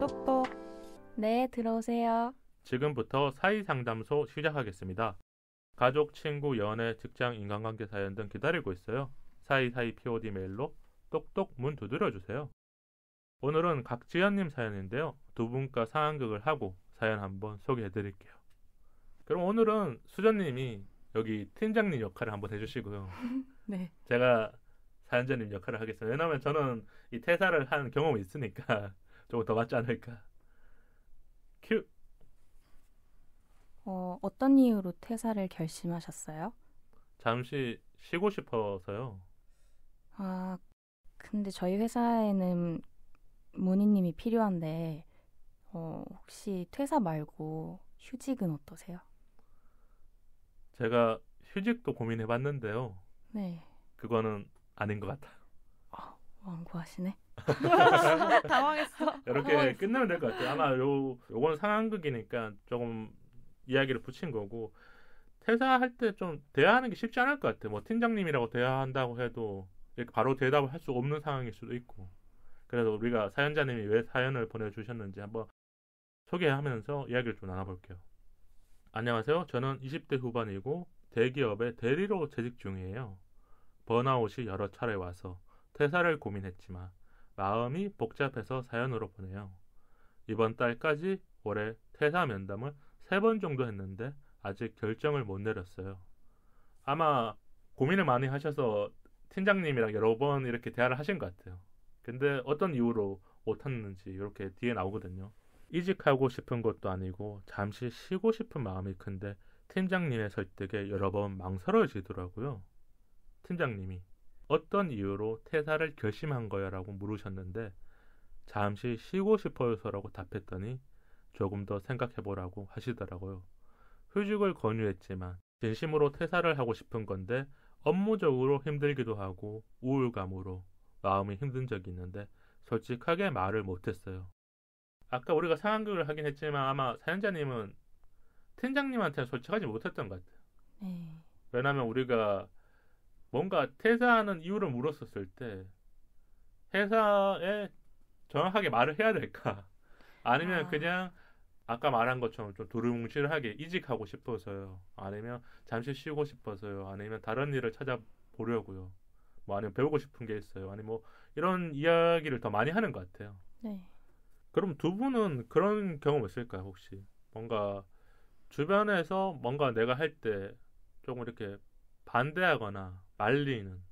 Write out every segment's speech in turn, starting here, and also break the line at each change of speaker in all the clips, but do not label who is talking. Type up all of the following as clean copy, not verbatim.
똑똑. 네, 들어오세요.
지금부터 사이상담소 시작하겠습니다. 가족, 친구, 연애, 직장, 인간관계 사연 등 기다리고 있어요. 사이사이 POD 메일로 똑똑 문 두드려주세요. 오늘은 각지연님 사연인데요. 두 분과 상황극을 하고 사연 한번 소개해드릴게요. 그럼 오늘은 수전님이 여기 팀장님 역할을 한번 해주시고요.
네.
제가 사연자님 역할을 하겠습니다. 왜냐하면 저는 이 퇴사를 한 경험이 있으니까 조금 더 맞지 않을까. 큐!
어떤 이유로 퇴사를 결심하셨어요?
잠시 쉬고 싶어서요.
아, 근데 저희 회사에는 문희님이 필요한데 혹시 퇴사 말고 휴직은 어떠세요?
제가 휴직도 고민해봤는데요.
네.
그거는 아닌 것 같아요.
완고하시네.
당황했어.
이렇게 끝내면 될 것 같아요. 아마 요건 상황극이니까 조금 이야기를 붙인 거고, 퇴사할 때 좀 대화하는 게 쉽지 않을 것 같아요. 뭐 팀장님이라고 대화한다고 해도 이렇게 바로 대답을 할 수 없는 상황일 수도 있고. 그래서 우리가 사연자님이 왜 사연을 보내주셨는지 한번 소개하면서 이야기를 좀 나눠볼게요. 안녕하세요. 저는 20대 후반이고 대기업에 대리로 재직 중이에요. 번아웃이 여러 차례 와서 퇴사를 고민했지만 마음이 복잡해서 사연으로 보내요. 이번 달까지 올해 퇴사 면담을 3번 정도 했는데 아직 결정을 못 내렸어요. 아마 고민을 많이 하셔서 팀장님이랑 여러 번 이렇게 대화를 하신 것 같아요. 근데 어떤 이유로 못했는지 이렇게 뒤에 나오거든요. 이직하고 싶은 것도 아니고 잠시 쉬고 싶은 마음이 큰데 팀장님의 설득에 여러 번 망설여지더라고요. 팀장님이 어떤 이유로 퇴사를 결심한 거야? 라고 물으셨는데 잠시 쉬고 싶어서라고 답했더니 조금 더 생각해보라고 하시더라고요. 휴직을 권유했지만 진심으로 퇴사를 하고 싶은 건데 업무적으로 힘들기도 하고 우울감으로 마음이 힘든 적이 있는데 솔직하게 말을 못했어요. 아까 우리가 상황극을 하긴 했지만 아마 사연자님은 팀장님한테 솔직하지 못했던 것 같아요.
네.
왜냐하면 우리가 뭔가 퇴사하는 이유를 물었었을 때 회사에 정확하게 말을 해야 될까? 아니면 그냥 아까 말한 것처럼 좀 두루뭉실하게 이직하고 싶어서요. 아니면 잠시 쉬고 싶어서요. 아니면 다른 일을 찾아보려고요. 뭐 아니면 배우고 싶은 게 있어요. 아니면 뭐 이런 이야기를 더 많이 하는 것 같아요.
네.
그럼 두 분은 그런 경험 있을까요? 혹시 뭔가 주변에서 뭔가 내가 할 때 조금 이렇게 반대하거나 말리는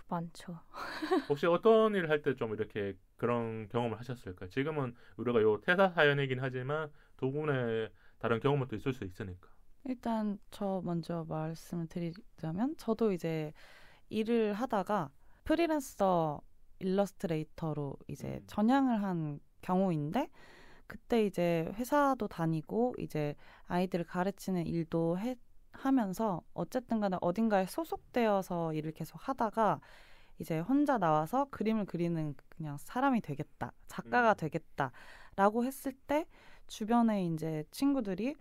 많죠.
혹시 어떤 일을 할 때 좀 이렇게 그런 경험을 하셨을까요? 지금은 우리가 요 퇴사 사연이긴 하지만 두 분의 다른 경험은 또 있을 수 있으니까.
일단 저 먼저 말씀을 드리자면 저도 이제 일을 하다가 프리랜서 일러스트레이터로 이제 전향을 한 경우인데 그때 이제 회사도 다니고 이제 아이들을 가르치는 일도 하면서 어쨌든 간에 어딘가에 소속되어서 일을 계속 하다가 이제 혼자 나와서 그림을 그리는 그냥 사람이 되겠다, 작가가 되겠다라고 했을 때 주변에 이제 친구들이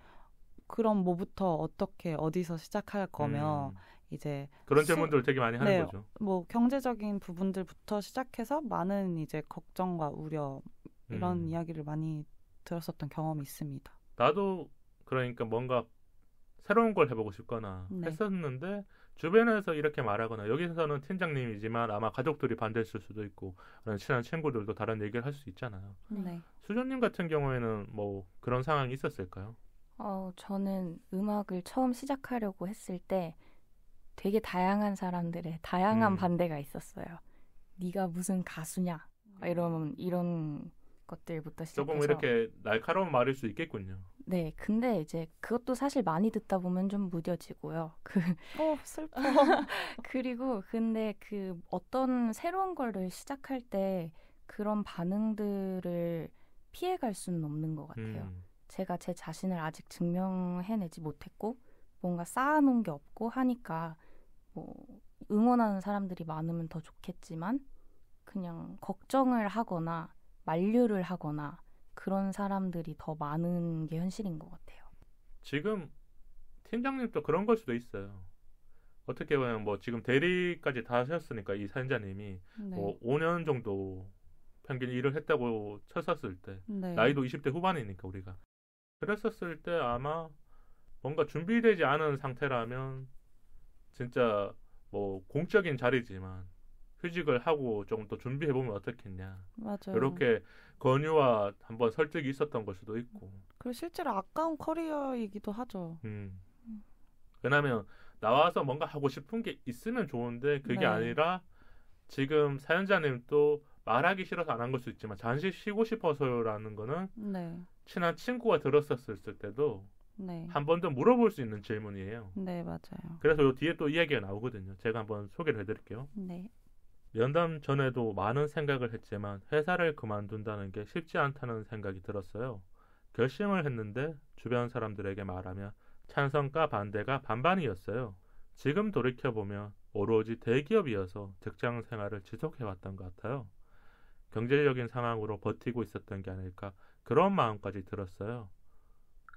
그럼 뭐부터 어떻게 어디서 시작할 거며 이제
그런 질문들을 되게 많이 하는 거죠.
뭐 경제적인 부분들부터 시작해서 많은 이제 걱정과 우려 이런 이야기를 많이 들었었던 경험이 있습니다.
나도 그러니까 뭔가 새로운 걸 해보고 싶거나 했었는데 주변에서 이렇게 말하거나 여기서는 팀장님이지만 아마 가족들이 반대했을 수도 있고 친한 친구들도 다른 얘기를 할 수 있잖아요.
네.
수전님 같은 경우에는 뭐 그런 상황이 있었을까요?
저는 음악을 처음 시작하려고 했을 때 되게 다양한 사람들의 다양한 반대가 있었어요. 네가 무슨 가수냐? 이런 것들부터 시작해서
조금 이렇게 날카로운 말일 수 있겠군요.
네, 근데 이제 그것도 사실 많이 듣다 보면 좀 무뎌지고요.
슬퍼.
그리고 근데 그 어떤 새로운 거를 시작할 때 그런 반응들을 피해갈 수는 없는 것 같아요. 제가 제 자신을 아직 증명해내지 못했고 뭔가 쌓아놓은 게 없고 하니까 뭐 응원하는 사람들이 많으면 더 좋겠지만 그냥 걱정을 하거나 만류를 하거나 그런 사람들이 더 많은 게 현실인 것 같아요.
지금 팀장님도 그런 걸 수도 있어요. 어떻게 보면 뭐 지금 대리까지 다 하셨으니까 이 사연자님이
네.
뭐 5년 정도 평균 일을 했다고 쳤었을 때
네.
나이도 20대 후반이니까 우리가 그랬었을 때 아마 뭔가 준비되지 않은 상태라면 진짜 뭐 공적인 자리지만 휴직을 하고 조금 더 준비해보면 어떻겠냐.
맞아요.
이렇게 권유와 한번 설득이 있었던 걸 수도 있고.
그리고 실제로 아까운 커리어이기도 하죠.
왜냐하면 나와서 뭔가 하고 싶은 게 있으면 좋은데 그게
네.
아니라 지금 사연자님도 말하기 싫어서 안 한 걸 수 있지만 잠시 쉬고 싶어서라는 거는
네.
친한 친구가 들었었을 때도
네.
한 번 더 물어볼 수 있는 질문이에요.
네, 맞아요.
그래서 요 뒤에 또 이야기가 나오거든요. 제가 한번 소개를 해드릴게요.
네.
면담 전에도 많은 생각을 했지만 회사를 그만둔다는 게 쉽지 않다는 생각이 들었어요. 결심을 했는데 주변 사람들에게 말하며 찬성과 반대가 반반이었어요. 지금 돌이켜보면 오로지 대기업이어서 직장 생활을 지속해왔던 것 같아요. 경제적인 상황으로 버티고 있었던 게 아닐까 그런 마음까지 들었어요.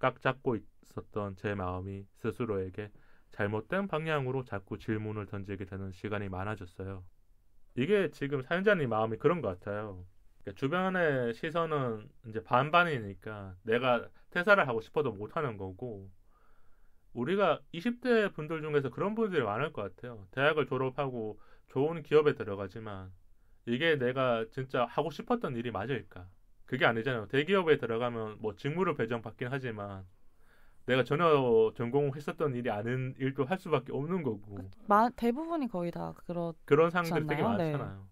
꽉 잡고 있었던 제 마음이 스스로에게 잘못된 방향으로 자꾸 질문을 던지게 되는 시간이 많아졌어요. 이게 지금 사연자님 마음이 그런 것 같아요. 그러니까 주변의 시선은 이제 반반이니까 내가 퇴사를 하고 싶어도 못하는 거고 우리가 20대 분들 중에서 그런 분들이 많을 것 같아요. 대학을 졸업하고 좋은 기업에 들어가지만 이게 내가 진짜 하고 싶었던 일이 맞을까? 그게 아니잖아요. 대기업에 들어가면 뭐 직무를 배정받긴 하지만 내가 전혀 전공했었던 일이 아닌 일도 할 수밖에 없는 거고.
대부분이 거의 다
그런 상황들이 되게
않나요?
많잖아요. 네.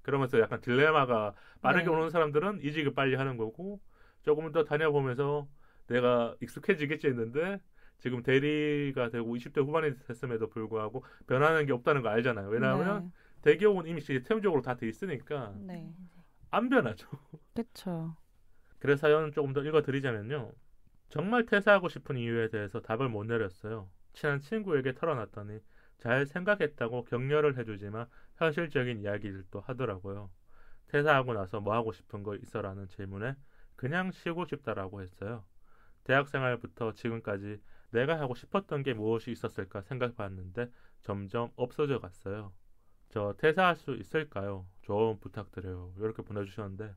그러면서 약간 딜레마가 빠르게
네.
오는 사람들은 이직을 빨리 하는 거고 조금 더 다녀보면서 내가 익숙해지겠지 했는데 지금 대리가 되고 20대 후반이 됐음에도 불구하고 변하는 게 없다는 거 알잖아요. 왜냐하면 대기업은 이미 시스템적으로 다 돼 있으니까
네.
안 변하죠.
그렇죠.
그래서 사연 조금 더 읽어드리자면요. 정말 퇴사하고 싶은 이유에 대해서 답을 못 내렸어요. 친한 친구에게 털어놨더니 잘 생각했다고 격려를 해주지만 현실적인 이야기들도 하더라고요. 퇴사하고 나서 뭐 하고 싶은 거 있어라는 질문에 그냥 쉬고 싶다라고 했어요. 대학생활부터 지금까지 내가 하고 싶었던 게 무엇이 있었을까 생각해봤는데 점점 없어져 갔어요. 저 퇴사할 수 있을까요? 조언 부탁드려요. 이렇게 보내주셨는데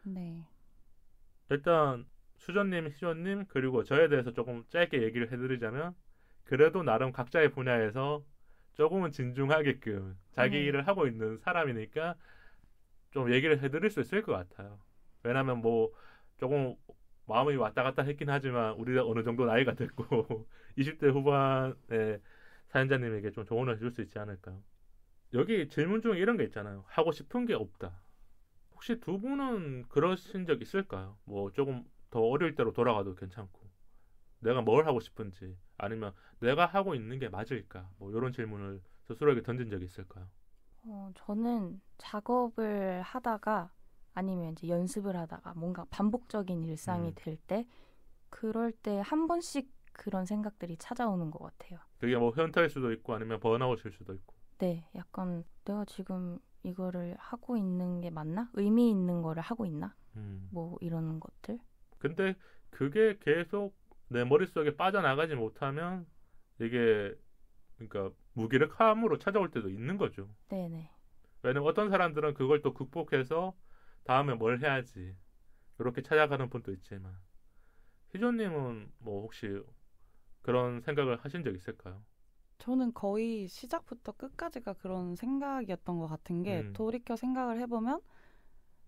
네.
일단 수전님, 희전님 그리고 저에 대해서 조금 짧게 얘기를 해드리자면 그래도 나름 각자의 분야에서 조금은 진중하게끔 자기 일을 하고 있는 사람이니까 좀 얘기를 해드릴 수 있을 것 같아요. 왜냐면 뭐 조금 마음이 왔다 갔다 했긴 하지만 우리가 어느 정도 나이가 됐고 20대 후반의 사연자님에게 좀 조언을 해줄 수 있지 않을까요? 여기 질문 중에 이런 게 있잖아요. 하고 싶은 게 없다. 혹시 두 분은 그러신 적 있을까요? 뭐 조금 더 어릴 때로 돌아가도 괜찮고 내가 뭘 하고 싶은지 아니면 내가 하고 있는 게 맞을까? 뭐 이런 질문을 스스로에게 던진 적이 있을까요?
저는 작업을 하다가 아니면 이제 연습을 하다가 뭔가 반복적인 일상이 될 때 그럴 때 한 번씩 그런 생각들이 찾아오는 것 같아요.
그게 뭐 현타일 수도 있고 아니면 번아웃일 수도 있고.
네, 약간 내가 지금 이거를 하고 있는 게 맞나? 의미 있는 거를 하고 있나? 뭐 이런 것들.
근데 그게 계속 내 머릿속에 빠져나가지 못하면 이게 그러니까 무기력함으로 찾아올 때도 있는 거죠.
네네.
왜냐면 어떤 사람들은 그걸 또 극복해서 다음에 뭘 해야지 이렇게 찾아가는 분도 있지만 희조님은 뭐 혹시 그런 생각을 하신 적 있을까요?
저는 거의 시작부터 끝까지가 그런 생각이었던 것 같은 게 돌이켜 생각을 해보면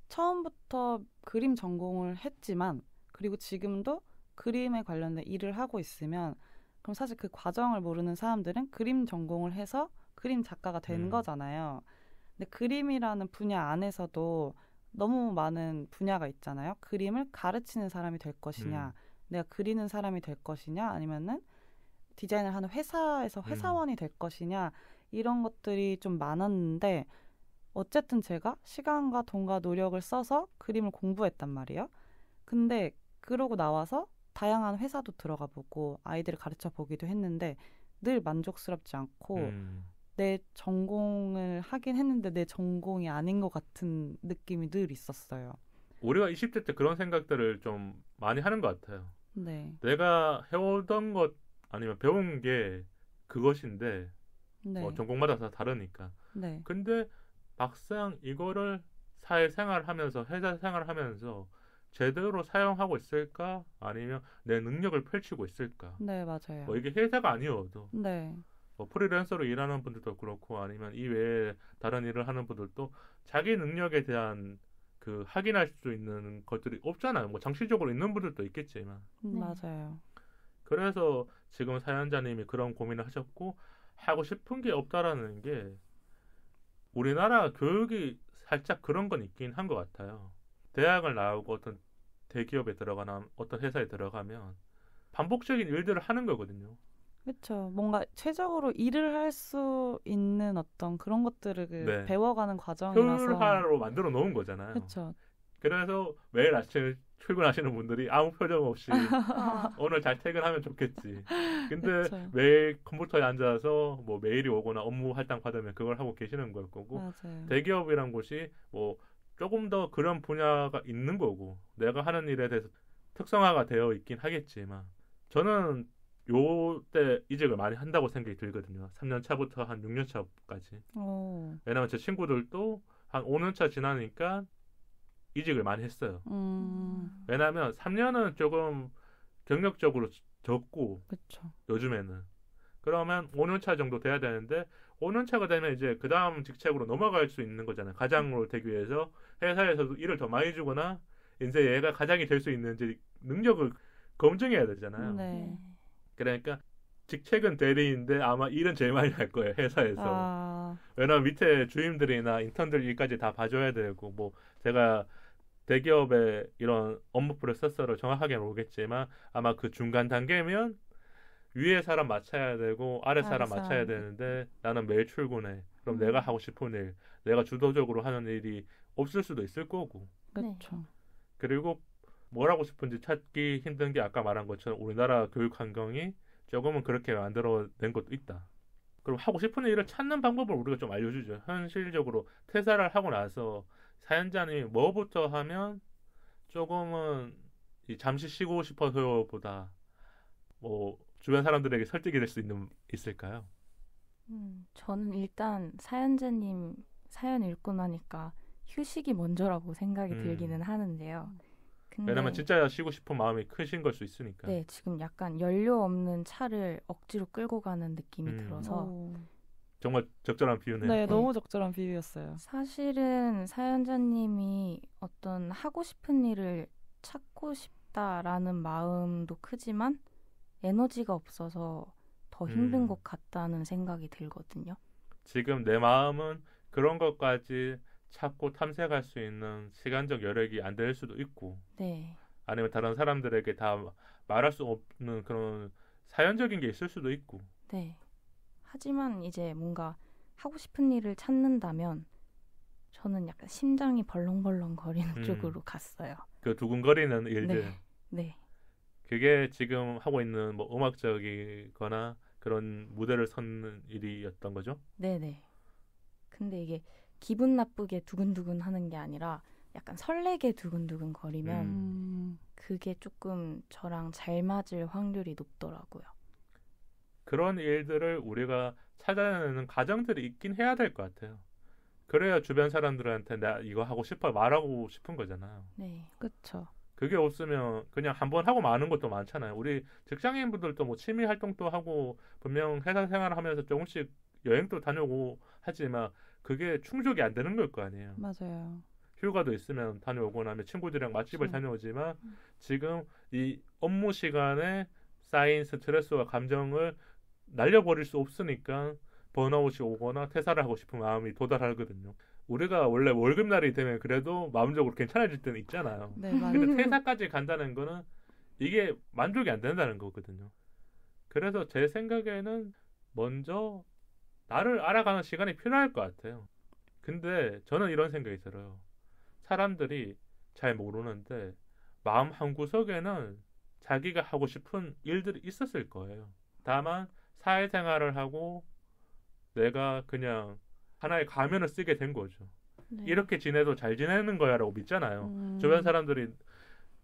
처음부터 그림 전공을 했지만 그리고 지금도 그림에 관련된 일을 하고 있으면 그럼 사실 그 과정을 모르는 사람들은 그림 전공을 해서 그림 작가가 된 거잖아요. 근데 그림이라는 분야 안에서도 너무 많은 분야가 있잖아요. 그림을 가르치는 사람이 될 것이냐, 내가 그리는 사람이 될 것이냐, 아니면은 디자인을 하는 회사에서 회사원이 될 것이냐 이런 것들이 좀 많았는데 어쨌든 제가 시간과 돈과 노력을 써서 그림을 공부했단 말이에요. 근데 그러고 나와서 다양한 회사도 들어가 보고 아이들을 가르쳐 보기도 했는데 늘 만족스럽지 않고 내 전공을 하긴 했는데 내 전공이 아닌 것 같은 느낌이 늘 있었어요.
우리가 20대 때 그런 생각들을 좀 많이 하는 것 같아요.
네.
내가 해오던 것 아니면 배운 게 그것인데
네.
뭐 전공마다 다 다르니까.
네.
근데 막상 이거를 사회생활하면서 회사 생활하면서 제대로 사용하고 있을까? 아니면 내 능력을 펼치고 있을까?
네, 맞아요.
뭐 이게 회사가 아니어도
네.
뭐 프리랜서로 일하는 분들도 그렇고 아니면 이 외에 다른 일을 하는 분들도 자기 능력에 대한 그 확인할 수 있는 것들이 없잖아요. 뭐 장시적으로 있는 분들도 있겠지만.
네.
맞아요.
그래서 지금 사연자님이 그런 고민을 하셨고 하고 싶은 게 없다라는 게 우리나라 교육이 살짝 그런 건 있긴 한 것 같아요. 대학을 나오고 어떤 대기업에 들어가나 어떤 회사에 들어가면 반복적인 일들을 하는 거거든요.
그렇죠. 뭔가 최적으로 일을 할 수 있는 어떤 그런 것들을
네.
배워가는 과정이라서.
효율화로 만들어 놓은 거잖아요.
그렇죠.
그래서 매일 아침 출근하시는 분들이 아무 표정 없이 오늘 잘 퇴근하면 좋겠지. 근데
그쵸.
매일 컴퓨터에 앉아서 뭐 메일이 오거나 업무 할당 받으면 그걸 하고 계시는 걸 거고
맞아요.
대기업이란 곳이 뭐 조금 더 그런 분야가 있는 거고 내가 하는 일에 대해서 특성화가 되어 있긴 하겠지만 저는 요때 이직을 많이 한다고 생각이 들거든요. 3년 차부터 한 6년 차까지. 왜냐면 제 친구들도 한 5년 차 지나니까 이직을 많이 했어요. 왜냐하면 3년은 조금 경력적으로 적고
그쵸.
요즘에는 그러면 5년 차 정도 돼야 되는데 5년 차가 되면 이제 그 다음 직책으로 넘어갈 수 있는 거잖아요. 과장으로 되기 위해서 회사에서도 일을 더 많이 주거나 이제 얘가 과장이 될 수 있는지 능력을 검증해야 되잖아요.
네.
그러니까 직책은 대리인데 아마 일은 제일 많이 할 거예요. 회사에서. 왜냐면 밑에 주임들이나 인턴들 일까지 다 봐줘야 되고 뭐 제가 대기업의 이런 업무 프로세서를 정확하게 모르겠지만 아마 그 중간 단계면 위에 사람 맞춰야 되고 아래 사람 맞춰야 되는데 나는 매일 출근해. 그럼 내가 하고 싶은 일, 내가 주도적으로 하는 일이 없을 수도 있을 거고.
그렇죠.
그리고 뭘 하고 싶은지 찾기 힘든 게 아까 말한 것처럼 우리나라 교육 환경이 조금은 그렇게 만들어낸 것도 있다. 그럼 하고 싶은 일을 찾는 방법을 우리가 좀 알려주죠. 현실적으로 퇴사를 하고 나서 사연자님이 뭐부터 하면 조금은 잠시 쉬고 싶어서보다 뭐 주변 사람들에게 설득이 될 수 있을까요?
저는 일단 사연자님 사연 읽고 나니까 휴식이 먼저라고 생각이 들기는 하는데요. 근데
왜냐면 진짜 쉬고 싶은 마음이 크신 걸 수 있으니까.
네, 지금 약간 연료 없는 차를 억지로 끌고 가는 느낌이 들어서
정말 적절한 비유네요.
네, 너무 적절한 비유였어요.
사실은 사연자님이 어떤 하고 싶은 일을 찾고 싶다라는 마음도 크지만 에너지가 없어서 더 힘든 것 같다는 생각이 들거든요.
지금 내 마음은 그런 것까지 찾고 탐색할 수 있는 시간적 여력이 안 될 수도 있고
네.
아니면 다른 사람들에게 다 말할 수 없는 그런 사연적인 게 있을 수도 있고
네. 하지만 이제 뭔가 하고 싶은 일을 찾는다면 저는 약간 심장이 벌렁벌렁 거리는 쪽으로 갔어요.
그 두근거리는 일들.
네. 네.
그게 지금 하고 있는 뭐 음악적이거나 그런 무대를 서는 일이었던 거죠?
네네. 근데 이게 기분 나쁘게 두근두근 하는 게 아니라 약간 설레게 두근두근 거리면 그게 조금 저랑 잘 맞을 확률이 높더라고요.
그런 일들을 우리가 찾아내는 과정들이 있긴 해야 될 것 같아요. 그래야 주변 사람들한테 나 이거 하고 싶어 말하고 싶은 거잖아요.
네.
그렇죠.
그게 없으면 그냥 한번 하고 마는 것도 많잖아요. 우리 직장인분들도 뭐 취미 활동도 하고 분명 회사 생활을 하면서 조금씩 여행도 다녀오고 하지만 그게 충족이 안 되는 걸 거 아니에요.
맞아요.
휴가도 있으면 다녀오거나 하면 친구들이랑 맛집을 다녀오지만 지금 이 업무 시간에 쌓인 스트레스와 감정을 날려버릴 수 없으니까 번아웃이 오거나 퇴사를 하고 싶은 마음이 도달하거든요. 우리가 원래 월급날이 되면 그래도 마음적으로 괜찮아질 때는 있잖아요.
네, 맞아요.
근데 퇴사까지 간다는 거는 이게 만족이 안 된다는 거거든요. 그래서 제 생각에는 먼저 나를 알아가는 시간이 필요할 것 같아요. 근데 저는 이런 생각이 들어요. 사람들이 잘 모르는데 마음 한구석에는 자기가 하고 싶은 일들이 있었을 거예요. 다만 사회생활을 하고 내가 그냥 하나의 가면을 쓰게 된 거죠.
네.
이렇게 지내도 잘 지내는 거야라고 믿잖아요. 주변 사람들이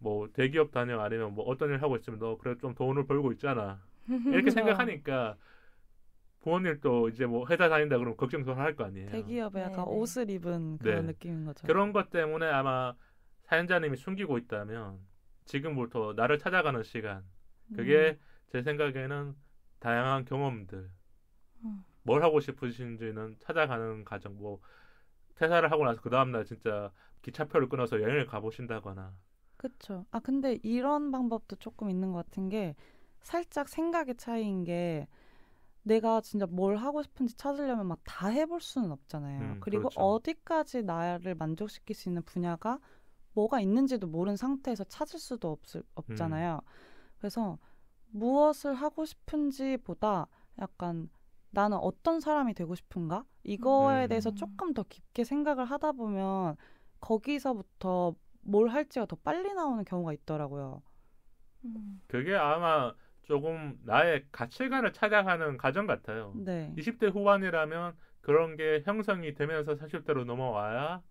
뭐 대기업 다녀 아니면 뭐 어떤 일 하고 있으면 너 그래 좀 돈을 벌고 있잖아. 이렇게 생각하니까 부모님도 이제 뭐 회사 다닌다 그러면 걱정 더 할 거 아니에요.
대기업에 약간
네네.
옷을 입은 그런
네.
느낌인 거죠.
그런 것 때문에 아마 사연자님이 숨기고 있다면 지금부터 나를 찾아가는 시간 그게 제 생각에는 다양한 경험들 뭘 하고 싶으신지는 찾아가는 과정 뭐 퇴사를 하고 나서 그 다음날 진짜 기차표를 끊어서 여행을 가보신다거나
그렇죠. 아 근데 이런 방법도 조금 있는 것 같은 게 살짝 생각의 차이인 게 내가 진짜 뭘 하고 싶은지 찾으려면 막 다 해볼 수는 없잖아요. 그리고
그렇죠.
어디까지 나를 만족시킬 수 있는 분야가 뭐가 있는지도 모르는 상태에서 찾을 수도 없잖아요. 그래서 무엇을 하고 싶은지보다 약간 나는 어떤 사람이 되고 싶은가? 이거에 대해서 조금 더 깊게 생각을 하다 보면 거기서부터 뭘 할지가 더 빨리 나오는 경우가 있더라고요.
그게 아마 조금 나의 가치관을 찾아가는 과정 같아요.
네.
20대 후반이라면 그런 게 형성이 되면서 40대로 넘어와야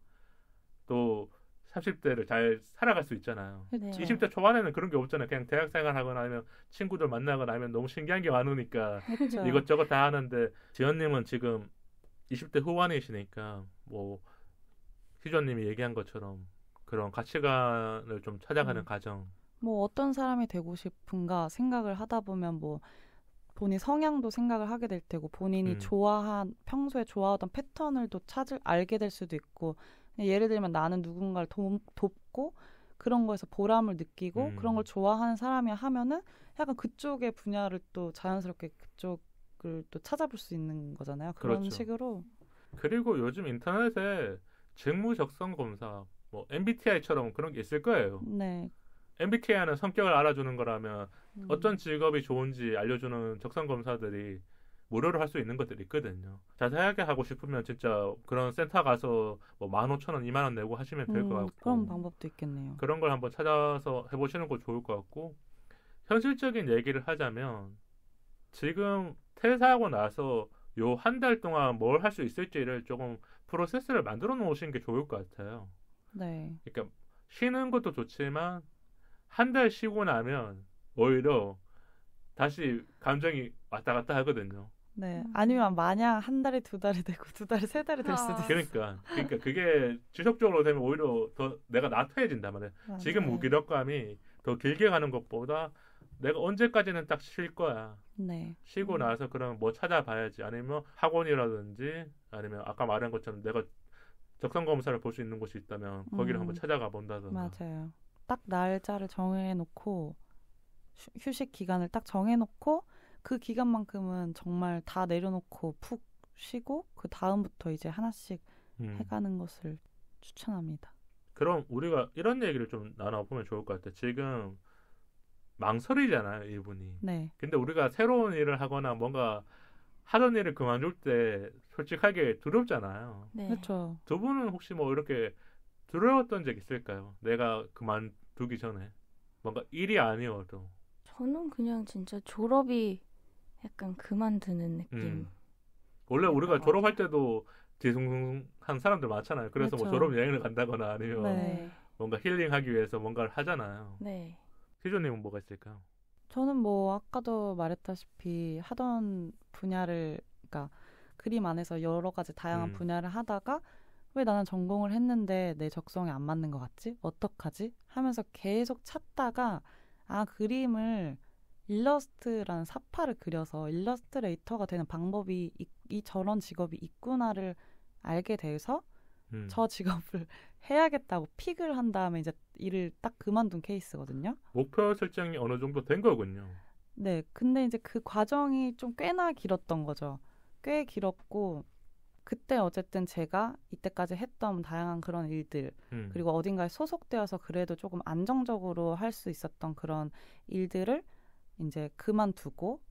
또 30대를 잘 살아갈 수 있잖아요.
네.
20대 초반에는 그런 게 없잖아요. 그냥 대학생활 하거나 아니면 친구들 만나거나 아니면 너무 신기한 게 많으니까
그렇죠.
이것저것 다 하는데 지연님은 지금 20대 후반이시니까 뭐 희조님이 얘기한 것처럼 그런 가치관을 좀 찾아가는 과정.
뭐 어떤 사람이 되고 싶은가 생각을 하다 보면 뭐 본인 성향도 생각을 하게 될 테고 본인이 평소에 좋아하던 패턴을 또 알게 될 수도 있고 예를 들면 나는 누군가를 돕고 그런 거에서 보람을 느끼고 그런 걸 좋아하는 사람이 하면은 약간 그쪽의 분야를 또 자연스럽게 그쪽을 또 찾아볼 수 있는 거잖아요. 그런
그렇죠.
식으로.
그리고 요즘 인터넷에 직무 적성 검사, 뭐 MBTI처럼 그런 게 있을 거예요.
네.
MBTI는 성격을 알아주는 거라면 어떤 직업이 좋은지 알려주는 적성 검사들이 무료로 할 수 있는 것들이 있거든요. 자세하게 하고 싶으면 진짜 그런 센터 가서 뭐 15,000원, 20,000원 내고 하시면 될 것 같고
그런 방법도 있겠네요.
그런 걸 한번 찾아서 해보시는 거 좋을 것 같고 현실적인 얘기를 하자면 지금 퇴사하고 나서 요 한 달 동안 뭘 할 수 있을지를 조금 프로세스를 만들어 놓으시는 게 좋을 것 같아요.
네.
그러니까 쉬는 것도 좋지만 한 달 쉬고 나면 오히려 다시 감정이 왔다 갔다 하거든요.
네. 아니면 마냥 한 달이 두 달이 되고 두 달이 세 달이 될 수도 있어요.
그러니까 그게 지속적으로 되면 오히려 더 내가 나태해진단 말이에요.
맞아요.
지금 무기력감이 더 길게 가는 것보다 내가 언제까지는 딱 쉴 거야.
네.
쉬고 나서 그럼 뭐 찾아봐야지. 아니면 학원이라든지 아니면 아까 말한 것처럼 내가 적성 검사를 볼 수 있는 곳이 있다면 거기를 한번 찾아가 본다든가.
맞아요. 딱 날짜를 정해놓고 휴식 기간을 딱 정해놓고 그 기간만큼은 정말 다 내려놓고 푹 쉬고 그 다음부터 이제 하나씩 해가는 것을 추천합니다.
그럼 우리가 이런 얘기를 좀 나눠보면 좋을 것 같아요. 지금 망설이잖아요, 이분이.
네.
근데 우리가 새로운 일을 하거나 뭔가 하던 일을 그만둘 때 솔직하게 두렵잖아요.
네.
그렇죠.
두 분은 혹시 뭐 이렇게 두려웠던 적 있을까요? 내가 그만두기 전에 뭔가 일이 아니어도.
저는 그냥 진짜 졸업이 약간 그만두는 느낌.
원래 우리가 졸업할 때도 뒤숭숭한 사람들 많잖아요. 그래서
그렇죠.
뭐 졸업 여행을 간다거나 아니면
네.
뭔가 힐링하기 위해서 뭔가를 하잖아요.
네.
희조님은 뭐가 있을까요?
저는 뭐 아까도 말했다시피 하던 분야를 그러니까 그림 안에서 여러 가지 다양한 분야를 하다가 왜 나는 전공을 했는데 내 적성에 안 맞는 것 같지? 어떡하지? 하면서 계속 찾다가 그림을 일러스트라는 사파를 그려서 일러스트레이터가 되는 방법이 저런 직업이 있구나를 알게 돼서 저 직업을 해야겠다고 픽을 한 다음에 이제 일을 딱 그만둔 케이스거든요.
목표 설정이 어느 정도 된 거군요.
네, 근데 이제 그 과정이 좀 꽤나 길었던 거죠. 꽤 길었고 그때 어쨌든 제가 이때까지 했던 다양한 그런 일들 그리고 어딘가에 소속되어서 그래도 조금 안정적으로 할 수 있었던 그런 일들을 이제 그만두고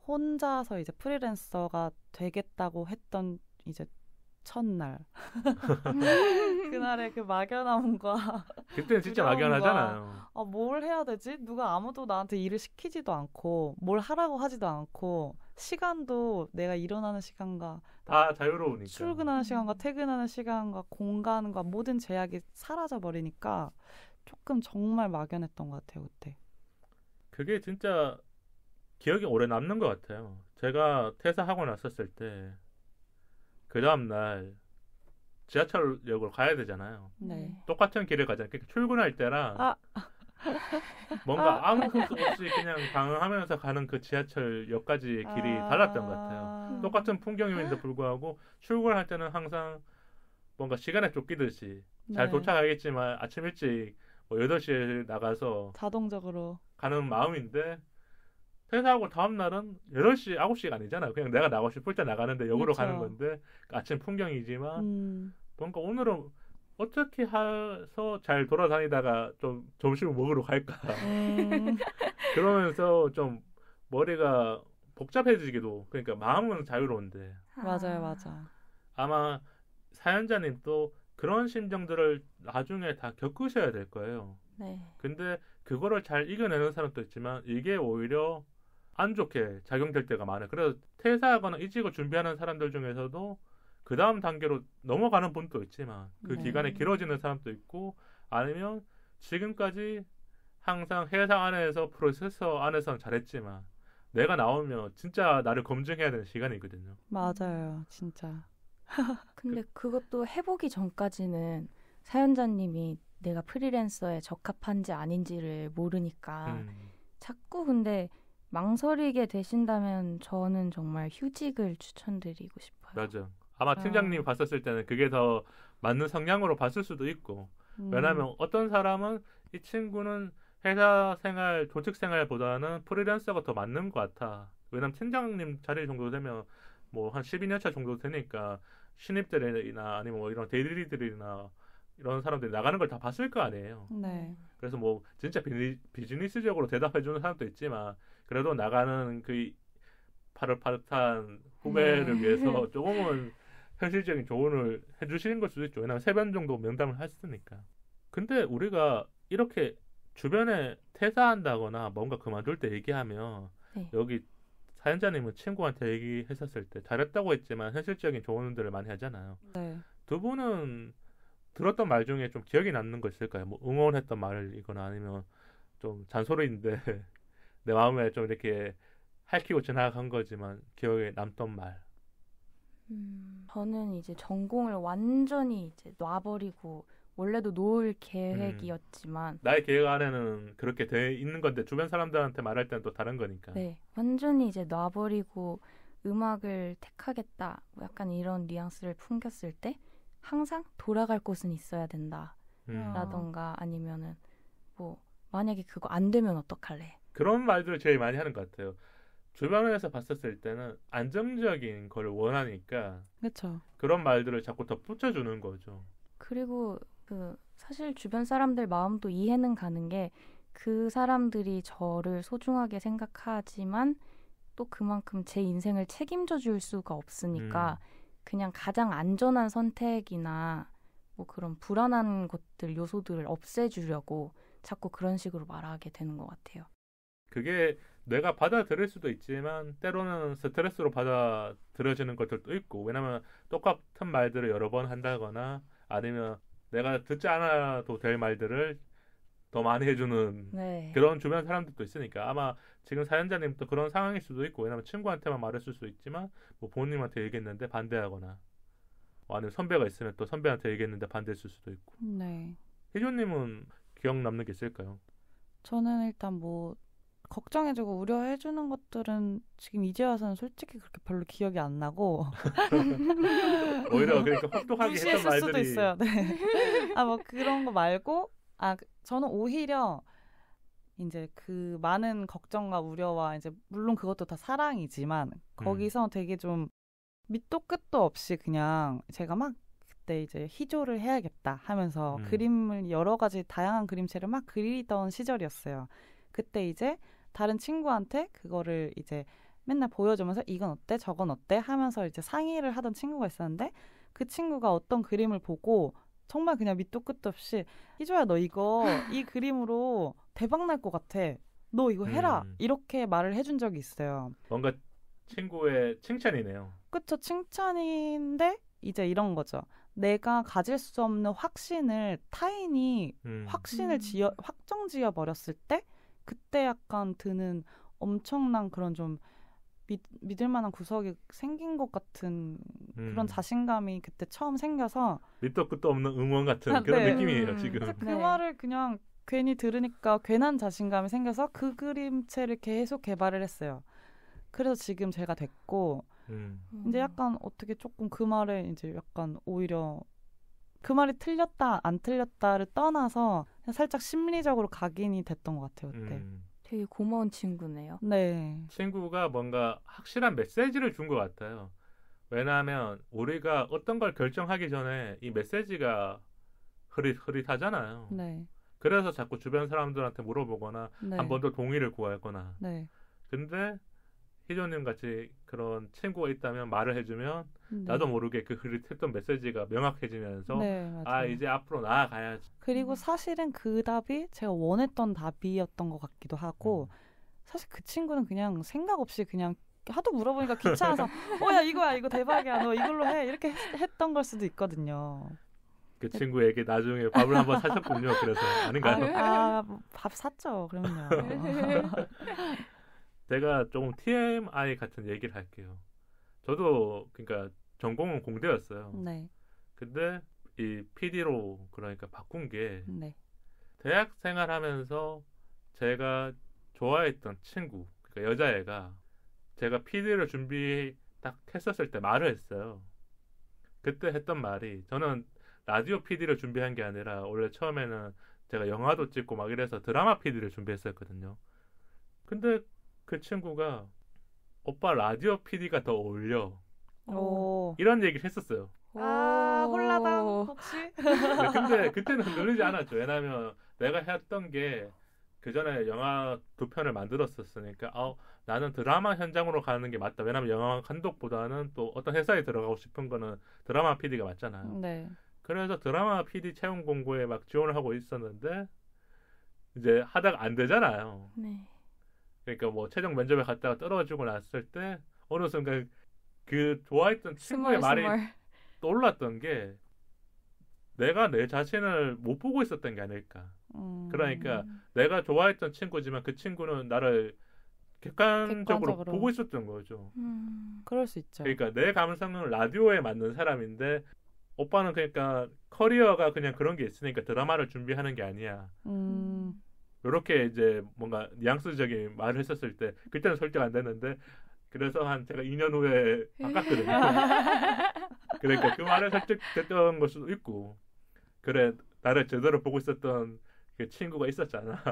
혼자서 이제 프리랜서가 되겠다고 했던 이제 첫날 그날의 그 막연함과
그때는 진짜 막연하잖아요.
뭘 해야 되지? 누가 아무도 나한테 일을 시키지도 않고 뭘 하라고 하지도 않고 시간도 내가 일어나는 시간과
다 자유로우니까
출근하는 시간과 퇴근하는 시간과 공간과 모든 제약이 사라져 버리니까 조금 정말 막연했던 것 같아요 그때.
그게 진짜 기억이 오래 남는 것 같아요. 제가 퇴사하고 났었을 때 그 다음날 지하철역으로 가야 되잖아요.
네.
똑같은 길을 가잖아요. 그러니까 출근할 때랑 뭔가 아무 소속 없이 그냥 방황하면서 가는 그 지하철역까지의 길이 달랐던 것 같아요. 똑같은 풍경임에도 불구하고 출근할 때는 항상 뭔가 시간에 쫓기듯이 잘
네.
도착하겠지만 아침 일찍 뭐 8시에 나가서
자동적으로
가는 마음인데 퇴사하고 다음날은 8시, 9시가 아니잖아요. 그냥 내가 나가고 싶을 때 나가는데 역으로
그쵸.
가는 건데 아침 풍경이지만 뭔가 오늘은 어떻게 해서 잘 돌아다니다가 좀 점심을 먹으러 갈까 그러면서 좀 머리가 복잡해지기도 그러니까 마음은 자유로운데
맞아요 맞아.
아마 사연자님도 그런 심정들을 나중에 다 겪으셔야 될 거예요.
네.
근데 그거를 잘 이겨내는 사람도 있지만 이게 오히려 안 좋게 작용될 때가 많아요. 그래서 퇴사하거나 이직을 준비하는 사람들 중에서도 그 다음 단계로 넘어가는 분도 있지만 그
네.
기간이 길어지는 사람도 있고 아니면 지금까지 항상 회사 안에서 프로세서 안에서는 잘했지만 내가 나오면 진짜 나를 검증해야 되는 시간이거든요.
맞아요 진짜.
근데 그것도 해보기 전까지는 사연자님이 내가 프리랜서에 적합한지 아닌지를 모르니까 자꾸 근데 망설이게 되신다면 저는 정말 휴직을 추천드리고 싶어요.
맞아. 아마 팀장님이 봤었을 때는 그게 더 맞는 성향으로 봤을 수도 있고 왜냐하면 어떤 사람은 이 친구는 회사 생활, 조직 생활보다는 프리랜서가 더 맞는 것 같아. 왜냐면 팀장님 자리 정도 되면 뭐 한 12년 차 정도 되니까 신입들이나 아니면 뭐 이런 대리들이나 이런 사람들이 나가는 걸 다 봤을 거 아니에요.
네.
그래서 뭐 진짜 비즈니스적으로 대답해주는 사람도 있지만 그래도 나가는 그 파릇파릇한 후배를 위해서 조금은 현실적인 조언을 해주시는 걸 수도 있죠. 왜냐하면 3번 정도 면담을 했으니까. 근데 우리가 이렇게 주변에 퇴사한다거나 뭔가 그만둘 때 얘기하면
네.
여기 사연자님은 친구한테 얘기했었을 때 잘했다고 했지만 현실적인 조언들을 많이 하잖아요.
네.
두 분은 들었던 말 중에 좀 기억이 남는 거 있을까요? 뭐 응원했던 말이거나 아니면 좀 잔소리인데 내 마음에 좀 이렇게 할퀴고 지나간 거지만 기억에 남던 말.
저는 이제 전공을 완전히 이제 놔버리고 원래도 놓을 계획이었지만
나의 계획 안에는 그렇게 돼 있는 건데 주변 사람들한테 말할 때는 또 다른 거니까.
네, 완전히 이제 놔버리고 음악을 택하겠다. 약간 이런 뉘앙스를 풍겼을 때 항상 돌아갈 곳은 있어야 된다. 라던가 아니면은 뭐 만약에 그거 안 되면 어떡할래?
그런 말들을 제일 많이 하는 것 같아요. 주변에서 봤었을 때는 안정적인 걸 원하니까
그렇죠.
그런 말들을 자꾸 덧붙여주는 거죠.
그리고 그 사실 주변 사람들 마음도 이해는 가는 게 그 사람들이 저를 소중하게 생각하지만 또 그만큼 제 인생을 책임져 줄 수가 없으니까 그냥 가장 안전한 선택이나 뭐 그런 불안한 것들 요소들을 없애주려고 자꾸 그런 식으로 말하게 되는 것 같아요.
그게 내가 받아들일 수도 있지만 때로는 스트레스로 받아들여지는 것들도 있고 왜냐면 똑같은 말들을 여러 번 한다거나 아니면 내가 듣지 않아도 될 말들을 더 많이 해주는
네.
그런 주변 사람들도 있으니까 아마 지금 사연자님도 그런 상황일 수도 있고 왜냐면 친구한테만 말했을 수도 있지만 뭐 부모님한테 얘기했는데 반대하거나 아니면 선배가 있으면 또 선배한테 얘기했는데 반대했을 수도 있고.
네.
희조님은 기억 남는 게 있을까요?
저는 일단 뭐 걱정해주고 우려해주는 것들은 지금 이제 와서는 솔직히 그렇게 별로 기억이 안 나고
오히려 그러니까 혹독하게 했던
무시했을
말들이
수도 있어요. 네. 아 뭐 그런 거 말고 저는 오히려 이제 그 많은 걱정과 우려와 이제 물론 그것도 다 사랑이지만 거기서 되게 좀 밑도 끝도 없이 그냥 제가 막 그때 이제 희조를 해야겠다 하면서 그림을 여러 가지 다양한 그림체를 막 그리던 시절이었어요. 그때 이제 다른 친구한테 그거를 이제 맨날 보여주면서 이건 어때 저건 어때 하면서 이제 상의를 하던 친구가 있었는데 그 친구가 어떤 그림을 보고 정말 그냥 밑도 끝도 없이 희조야 너 이거 이 그림으로 대박 날 것 같아. 너 이거 해라. 이렇게 말을 해준 적이 있어요.
뭔가 친구의 칭찬이네요.
그쵸. 칭찬인데 이제 이런 거죠. 내가 가질 수 없는 확신을 타인이 확신을 확정지어 버렸을 때 그때 약간 드는 엄청난 그런 좀 믿을 만한 구석이 생긴 것 같은 그런 자신감이 그때 처음 생겨서
밑도 끝도 없는 응원 같은 그런
네.
느낌이에요 지금.
그 말을 그냥 괜히 들으니까 괜한 자신감이 생겨서 그 그림체를 계속 개발을 했어요. 그래서 지금 제가 됐고 이제 약간 어떻게 조금 그 말에 이제 약간 오히려 그 말이 틀렸다 안 틀렸다를 떠나서 그냥 살짝 심리적으로 각인이 됐던 것 같아요 그때.
되게 고마운 친구네요.
네.
친구가 뭔가 확실한 메시지를 준 것 같아요. 왜냐하면 우리가 어떤 걸 결정하기 전에 이 메시지가 흐릿하잖아요.
네.
그래서 자꾸 주변 사람들한테 물어보거나
네.
한 번 더 동의를 구하거나.
네.
근데 희조님 같이 그런 친구가 있다면 말을 해주면
네.
나도 모르게 그 흐릿했던 메시지가 명확해지면서
네, 맞아요.
아 이제 앞으로 나아가야지.
그리고 사실은 그 답이 제가 원했던 답이었던 것 같기도 하고 사실 그 친구는 그냥 생각 없이 그냥 하도 물어보니까 귀찮아서 야 이거 대박이야 너 이걸로 해 이렇게 했던 걸 수도 있거든요.
그 친구에게 나중에 밥을 한번 사셨군요. 그래서 아닌가요?
밥 샀죠. 그럼요.
제가 조금 TMI 같은 얘기를 할게요. 저도 그러니까 전공은 공대였어요.
네.
근데 이 PD로 그러니까 바꾼 게
네.
대학 생활하면서 제가 좋아했던 친구, 그러니까 여자애가 제가 PD를 준비 딱 했었을 때 말을 했어요. 그때 했던 말이 저는 라디오 PD를 준비한 게 아니라 원래 처음에는 제가 영화도 찍고 막 이래서 드라마 PD를 준비했었거든요. 근데 그 친구가 오빠 라디오 PD가 더 어울려. 이런 얘기를 했었어요.
홀라당 혹시?
네, 근데 그때는 흔들리지 않았죠. 왜냐하면 내가 했던 게 그 전에 영화 2편을 만들었었으니까 나는 드라마 현장으로 가는 게 맞다. 왜냐하면 영화 감독보다는 또 어떤 회사에 들어가고 싶은 거는 드라마 PD가 맞잖아요.
네.
그래서 드라마 PD 채용 공고에 막 지원을 하고 있었는데 이제 하다가 안 되잖아요.
네.
그러니까 뭐 최종 면접에 갔다가 떨어지고 났을 때 어느 순간 그 좋아했던 친구의 말이 떠올랐던 게 내가 내 자신을 못 보고 있었던 게 아닐까. 그러니까 내가 좋아했던 친구지만 그 친구는 나를 객관적으로 보고 있었던 거죠.
그럴 수 있죠.
그러니까 내 감성은 라디오에 맞는 사람인데 오빠는 그러니까 커리어가 그냥 그런 게 있으니까 드라마를 준비하는 게 아니야. 이렇게 이제 뭔가 뉘앙스적인 말을 했었을 때 그때는 설득 안 됐는데 그래서 제가 2년 후에 바꿨거든요. 그러니까 그 말에 설득됐던 걸 수도 있고 그래 나를 제대로 보고 있었던 그 친구가 있었잖아.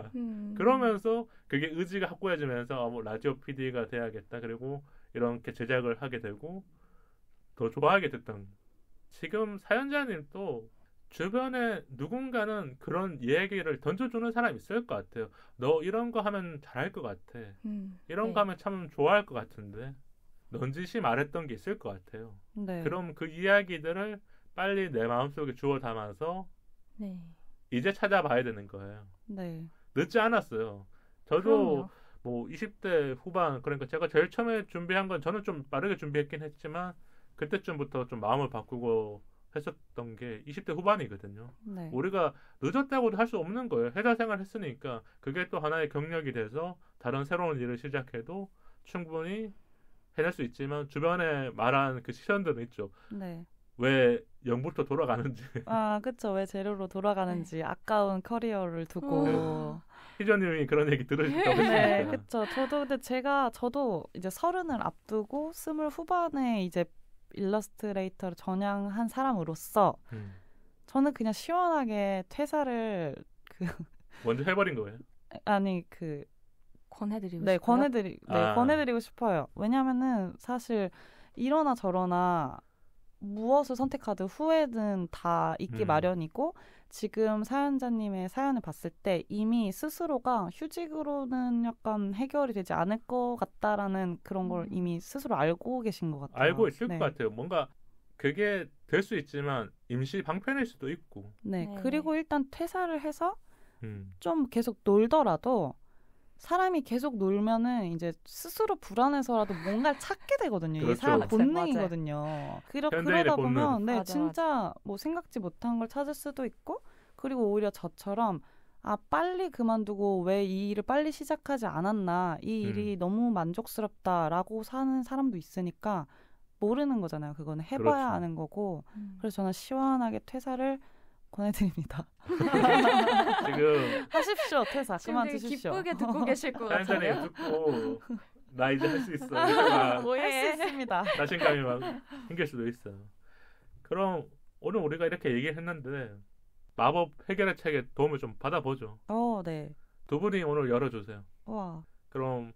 그러면서 그게 의지가 확고해지면서 뭐 라디오 PD가 돼야겠다. 그리고 이렇게 제작을 하게 되고 더 좋아하게 됐던. 지금 사연자님도 주변에 누군가는 그런 얘기를 던져주는 사람이 있을 것 같아요. 너 이런 거 하면 잘할 것 같아. 이런 거 하면 참 좋아할 것 같은데. 넌지시 말했던 게 있을 것 같아요.
네.
그럼 그 이야기들을 빨리 내 마음속에 주워 담아서 이제 찾아봐야 되는 거예요.
네.
늦지 않았어요. 저도
그럼요.
뭐 20대 후반 그러니까 제가 제일 처음에 준비한 건 저는 좀 빠르게 준비했긴 했지만 그때쯤부터 좀 마음을 바꾸고 했었던 게 20대 후반이거든요.
네.
우리가 늦었다고도 할 수 없는 거예요. 회사 생활 했으니까 그게 또 하나의 경력이 돼서 다른 새로운 일을 시작해도 충분히 해낼 수 있지만 주변에 말한 그 시선들은 있죠.
네.
왜 0부터 돌아가는지.
그쵸. 왜 제로로 돌아가는지 아까운 커리어를 두고.
희전님이 그런 얘기 들으셨다고 했으니까.
네, 그쵸. 근데 저도 이제 30을 앞두고 20 후반에 이제 일러스트레이터를 전향한 사람으로서 저는 그냥 시원하게 퇴사를
먼저 해버린 거예요?
아니 권해드리고 싶어요. 왜냐면은 사실 이러나 저러나 무엇을 선택하든 후회는 다 있기 마련이고 지금 사연자님의 사연을 봤을 때 이미 스스로가 휴직으로는 약간 해결이 되지 않을 것 같다라는 그런 걸 이미 스스로 알고 계신 것 같아요.
알고 있을 것 같아요. 뭔가 그게 될 수 있지만 임시 방편일 수도 있고.
네. 그리고 일단 퇴사를 해서
좀
계속 놀더라도 사람이 계속 놀면은 이제 스스로 불안해서라도 뭔가를 찾게 되거든요. 이게
그렇죠.
사람
맞아요.
본능이거든요.
현대인의
그러다
본능.
보면 네,
맞아,
진짜 뭐 생각지 못한 걸 찾을 수도 있고 그리고 오히려 저처럼 아 빨리 그만두고 왜 이 일을 빨리 시작하지 않았나 이 일이 너무 만족스럽다라고 사는 사람도 있으니까 모르는 거잖아요. 그거는 해봐야
그렇죠.
아는 거고 그래서 저는 시원하게 퇴사를 권해드립니다.
지금
하십시오 퇴사
지금
그만
되게
두십시오.
기쁘게 듣고 계실 것
사연자님
같아요.
듣고 나 이제 할 수 있어. 이렇게 막
할 수 있습니다.
자신감이 막 생길 수도 있어. 그럼 오늘 우리가 이렇게 얘기를 했는데 마법 해결의 책에 도움을 좀 받아보죠.
네.
두 분이 오늘 열어주세요.
와.
그럼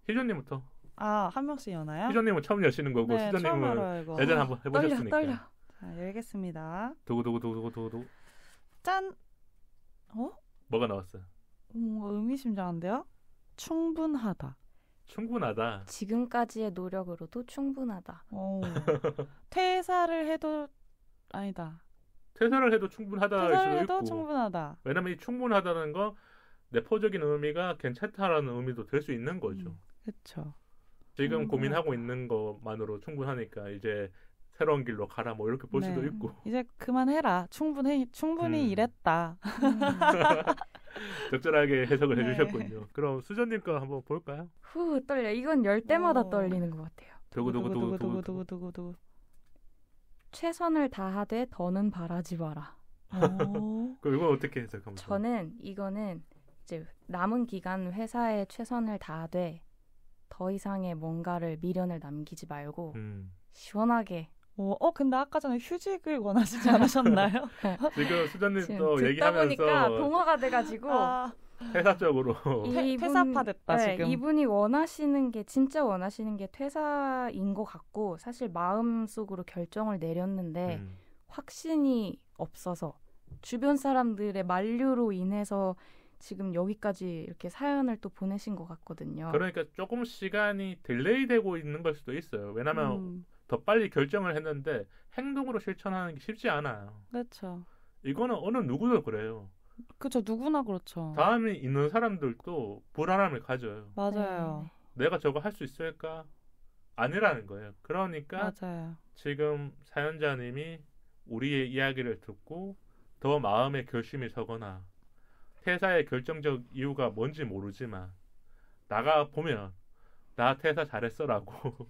희준님부터.
한 명씩 여나요?
희준님은 처음 여시는 거고
네, 처음
수전님은
알아요 이거.
예전에 한번 해보셨으니까.
떨려.
자, 열겠습니다.
두구두구두구두구.
짠.
뭐가 나왔어요?
의미심장한데요? 충분하다.
충분하다.
지금까지의 노력으로도 충분하다.
퇴사를 해도 아니다.
퇴사를 해도 충분하다일
퇴사를
수도
해도
있고.
충분하다.
왜냐면 이 충분하다는 거 내포적인 의미가 괜찮다라는 의미도 될 수 있는 거죠.
그렇죠.
지금 고민하고 있는 것만으로 충분하니까 이제 새로운 길로 가라 뭐 이렇게 볼 수도 있고.
이제 그만해라. 충분히 일했다.
적절하게 해석을
네.
해주셨군요. 그럼 수전님 거 한번 볼까요?
떨려. 이건 열 때마다
오.
떨리는 것 같아요.
두구두구두구두구.
두구두구.
최선을 다하되 더는 바라지 마라.
그럼 이건 어떻게 해석하면 좋아요?
저는 이거는 이제 남은 기간 회사에 최선을 다하되 더 이상의 뭔가를 미련을 남기지 말고 시원하게.
근데 아까 전에 휴직을 원하시지 않으셨나요?
지금 수전님
지금
또
듣다
얘기하면서
보니까 동화가 돼가지고
회사 쪽으로
퇴사파됐다 지금.
이분이 원하시는 게 진짜 원하시는 게 퇴사인 것 같고 사실 마음속으로 결정을 내렸는데 확신이 없어서 주변 사람들의 만류로 인해서 지금 여기까지 이렇게 사연을 또 보내신 것 같거든요.
그러니까 조금 시간이 딜레이되고 있는 걸 수도 있어요. 왜냐하면 더 빨리 결정을 했는데 행동으로 실천하는 게 쉽지 않아요.
그렇죠.
이거는 어느 누구도 그래요.
그렇죠. 누구나 그렇죠.
다음에 있는 사람들도 불안함을 가져요.
맞아요.
내가 저거 할 수 있을까? 아니라는 거예요. 그러니까
맞아요.
지금 사연자님이 우리의 이야기를 듣고 더 마음의 결심이 서거나 퇴사의 결정적 이유가 뭔지 모르지만 나가 보면 나 퇴사 잘했어라고.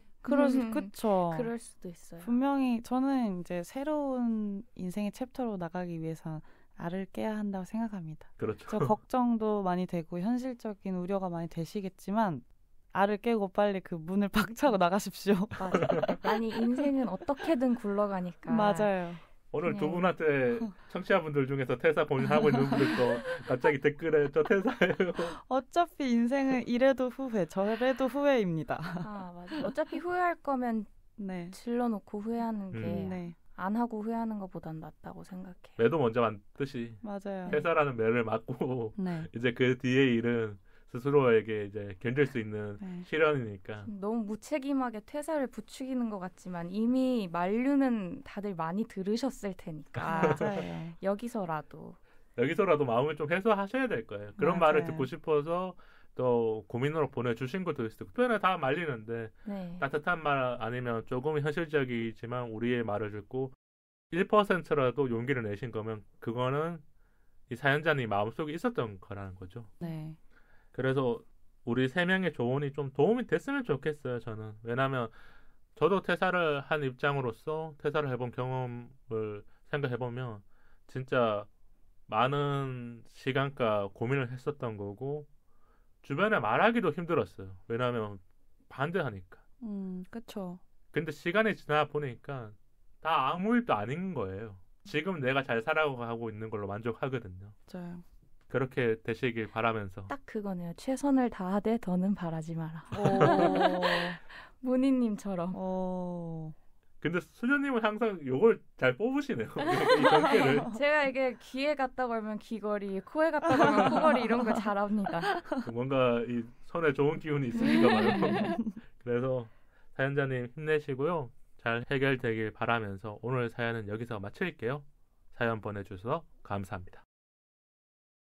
그쵸.
그럴 수도 있어요.
분명히 저는 이제 새로운 인생의 챕터로 나가기 위해서 알을 깨야 한다고 생각합니다.
그렇죠.
저 걱정도 많이 되고 현실적인 우려가 많이 되시겠지만 알을 깨고 빨리 그 문을 박차고 나가십시오.
맞아요. 아니 인생은 어떻게든 굴러가니까.
맞아요.
오늘 두 분한테 청취자분들 중에서 퇴사 고민하고 있는 분들도 갑자기 댓글에 저 퇴사해요.
어차피 인생은 이래도 후회, 저래도 후회입니다.
맞아. 어차피 후회할 거면
네.
질러놓고 후회하는 게
네.
안 하고 후회하는 것보단 낫다고 생각해요.
매도 먼저 맞듯이
맞아요.
퇴사라는 매를 맞고
네.
이제 그 뒤에 일은 스스로에게 이제 견딜 수 있는
네.
시련이니까.
너무 무책임하게 퇴사를 부추기는 것 같지만 이미 만류는 다들 많이 들으셨을 테니까
맞아요.
여기서라도
마음을 좀 해소하셔야 될 거예요. 그런
맞아요.
말을 듣고 싶어서 또 고민으로 보내주신 것도 있을 거예요. 표현을 다 말리는데
네.
따뜻한 말 아니면 조금 현실적이지만 우리의 말을 듣고 1%라도 용기를 내신 거면 그거는 이 사연자님 마음속에 있었던 거라는 거죠.
네.
그래서 우리 세 명의 조언이 좀 도움이 됐으면 좋겠어요. 저는. 왜냐하면 저도 퇴사를 한 입장으로서 퇴사를 해본 경험을 생각해보면 진짜 많은 시간과 고민을 했었던 거고 주변에 말하기도 힘들었어요. 왜냐하면 반대하니까.
그렇죠.
근데 시간이 지나 보니까 다 아무 일도 아닌 거예요. 지금 내가 잘 살아가고 있는 걸로 만족하거든요.
맞아요.
그렇게 되시길 바라면서.
딱 그거네요. 최선을 다하되 더는 바라지 마라. 문희님처럼.
근데 수녀님은 항상 이걸 잘 뽑으시네요. 이 전개를.
제가 이게 귀에 갖다 걸면 귀걸이, 코에 갖다 걸면 코걸이 이런 걸 잘합니다.
뭔가 이 손에 좋은 기운이 있으신가 봐요. 그래서 사연자님 힘내시고요. 잘 해결되길 바라면서 오늘 사연은 여기서 마칠게요. 사연 보내주셔서 감사합니다.